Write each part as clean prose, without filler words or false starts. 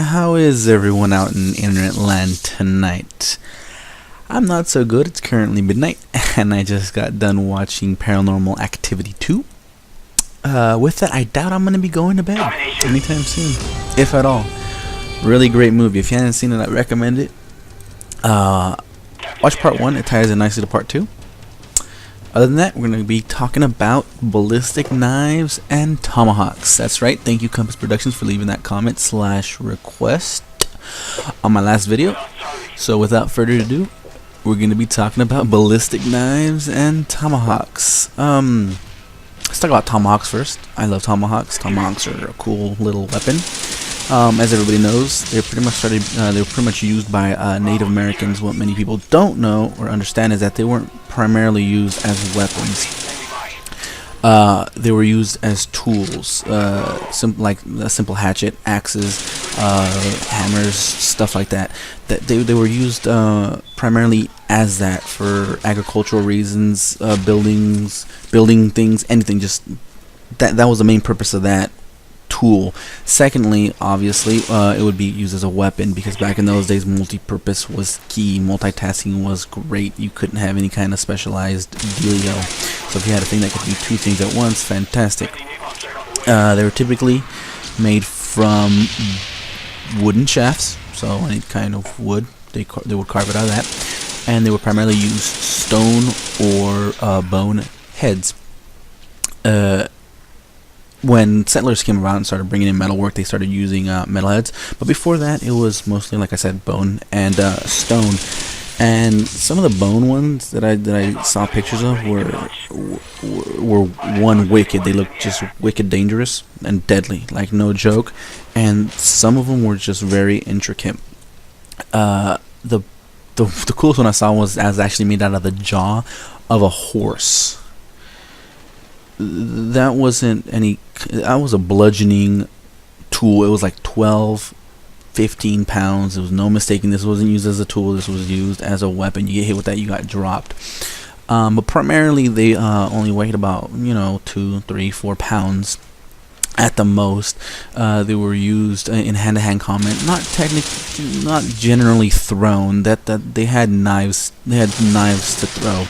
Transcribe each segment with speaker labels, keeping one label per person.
Speaker 1: How is everyone out in internet land tonight? I'm not so good. It's currently midnight, and I just got done watching Paranormal Activity 2. With that, I doubt I'm going to be going to bed anytime soon, if at all. Really great movie. If you haven't seen it, I recommend it. Watch part 1. It ties in nicely to part 2. Other than that, we're going to be talking about ballistic knives and tomahawks. That's right. Thank you, Compass Productions, for leaving that comment/request on my last video. So without further ado, we're going to be talking about ballistic knives and tomahawks. Let's talk about tomahawks first. I love tomahawks. Tomahawks are a cool little weapon. As everybody knows, they were pretty much used by Native Americans. What many people don't know or understand is that they weren't primarily used as weapons. They were used as tools, like a simple hatchet, axes, hammers, stuff like that. They were used primarily as that for agricultural reasons, building things, anything. Just that was the main purpose of that tool. Secondly, obviously, it would be used as a weapon because back in those days, multi-purpose was key. Multitasking was great. You couldn't have any kind of specialized dealio. So if you had a thing that could do two things at once, fantastic. They were typically made from wooden shafts, so any kind of wood, they would carve it out of that, and they would primarily use stone or bone heads. When settlers came around and started bringing in metalwork, they started using metal heads. But before that, it was mostly, like I said, bone and stone. And some of the bone ones that I saw pictures of were one wicked. They looked just wicked dangerous and deadly, like no joke. And some of them were just very intricate. The coolest one I saw was actually made out of the jaw of a horse. That wasn't any. That was a bludgeoning tool. It was like 15 pounds. There was no mistaking. This wasn't used as a tool. This was used as a weapon. You get hit with that, you got dropped. But primarily, they only weighed about 2, 3, 4 pounds at the most. They were used in hand-to-hand combat. Not generally thrown. That they had knives. They had knives to throw.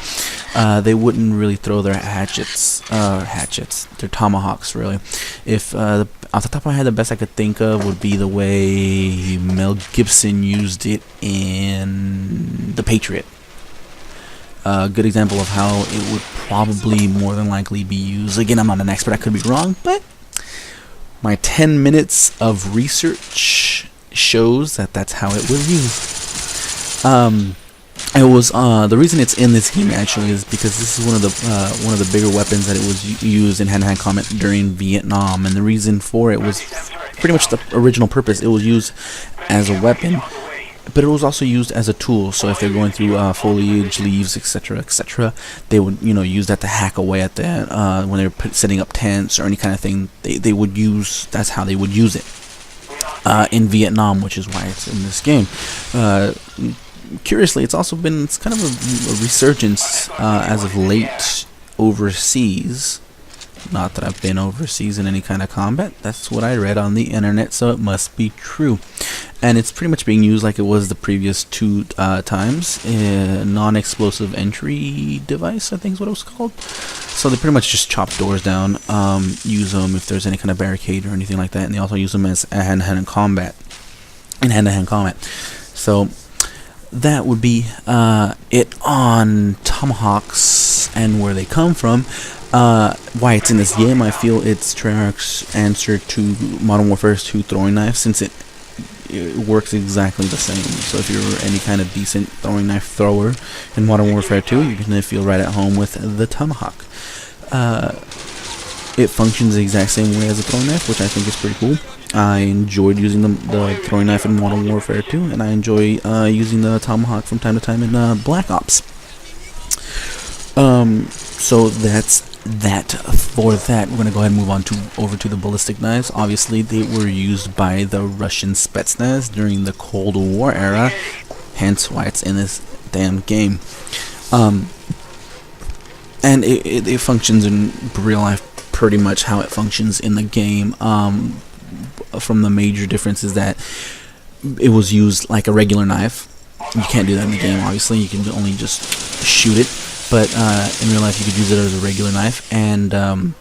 Speaker 1: They wouldn't really throw their hatchets, their tomahawks, really. If off the top of my head, the best I could think of would be the way Mel Gibson used it in The Patriot. A good example of how it would probably more than likely be used. Again, I'm not an expert, I could be wrong, but my 10 minutes of research shows that that's how it was used. It was the reason it's in this game actually is because this is one of the bigger weapons that it was used in hand-to-hand combat during Vietnam, and the reason for it was pretty much the original purpose. It was used as a weapon, but it was also used as a tool. So if they're going through foliage, leaves, etc., etc., they would use that to hack away at that when they were setting up tents or any kind of thing. They would use. That's how they would use it in Vietnam, which is why it's in this game. Curiously, it's kind of a resurgence as of late overseas. Not that I've been overseas in any kind of combat. That's what I read on the internet, so it must be true. And it's pretty much being used like it was the previous two times. Non-explosive entry device, I think is what it was called. So they pretty much just chop doors down, use them if there's any kind of barricade or anything like that, and they also use them as hand-to-hand combat. So that would be it on tomahawks and where they come from. Why it's in this game, I feel it's Treyarch's answer to Modern Warfare 2 throwing knife, since it works exactly the same. So if you're any kind of decent throwing knife thrower in Modern Warfare 2, you're going to feel right at home with the tomahawk. It functions the exact same way as a throwing knife, which I think is pretty cool. I enjoyed using the throwing knife in Modern Warfare 2, and I enjoy using the tomahawk from time to time in Black Ops. So that's that for that. We're gonna go ahead and move on over to the ballistic knives. Obviously, they were used by the Russian Spetsnaz during the Cold War era, hence why it's in this damn game. And it functions in real life pretty much how it functions in the game. From the major differences that it was used like a regular knife. You can't do that in the game, obviously. You can only just shoot it. But in real life, you could use it as a regular knife. And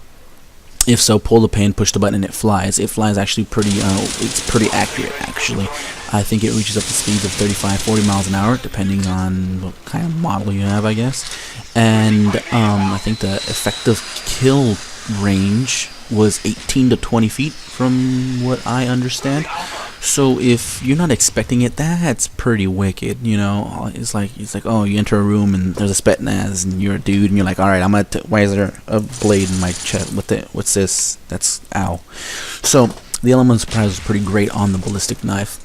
Speaker 1: if so, pull the pin, push the button, and it flies. It flies actually pretty. It's pretty accurate, actually. I think it reaches up to speeds of 35, 40 miles an hour, depending on what kind of model you have, I guess. And I think the effective kill range was 18 to 20 feet, from what I understand. So if you're not expecting it, that's pretty wicked, you know. It's like oh, you enter a room and there's a Spetsnaz and you're a dude and you're like, all right, why is there a blade in my chest? What's this? That's ow. So the element of surprise was pretty great on the ballistic knife.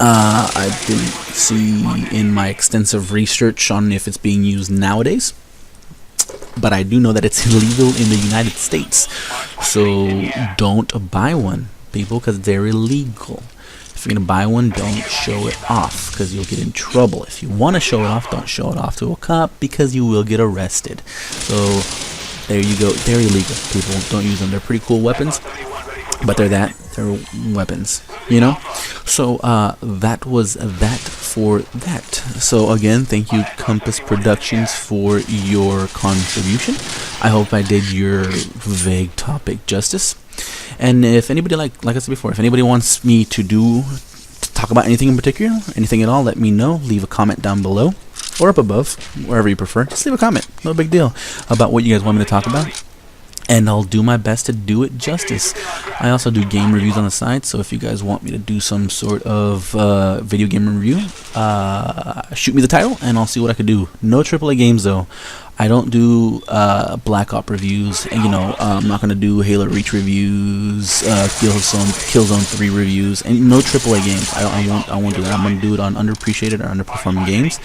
Speaker 1: I didn't see in my extensive research on if it's being used nowadays, but I do know that it's illegal in the United States. So don't buy one, people, because they're illegal. If you're gonna buy one, don't show it off, because you'll get in trouble. If you want to show it off, don't show it off to a cop, because you will get arrested. So there you go. They're illegal, people. Don't use them. They're pretty cool weapons, but they're weapons, you know. So that was that for that. So again, thank you, Compass Productions, for your contribution. I hope I did your vague topic justice. And if anybody, like I said before, if anybody wants me to talk about anything in particular, anything at all, let me know. Leave a comment down below or up above, wherever you prefer. Just leave a comment, no big deal, about what you guys want me to talk about, and I'll do my best to do it justice. I also do game reviews on the side, so if you guys want me to do some sort of video game review, shoot me the title and I'll see what I could do. No AAA games though. I don't do Black Ops reviews, and you know, I'm not gonna do Halo Reach reviews, Killzone 3 reviews, and no AAA games. I won't do that. I'm gonna do it on underappreciated or underperforming games,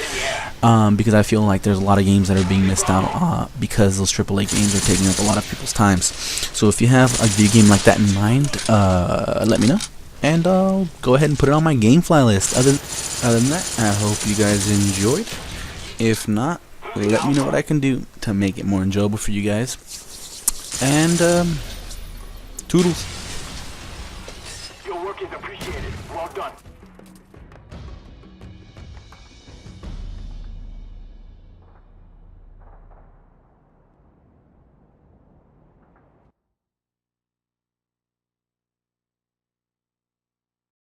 Speaker 1: because I feel like there's a lot of games that are being missed out because those AAA games are taking up a lot of people's times. So if you have a video game like that in mind, let me know, and I'll go ahead and put it on my GameFly list. Other than that, I hope you guys enjoyed. If not, let me know what I can do to make it more enjoyable for you guys. And toodles.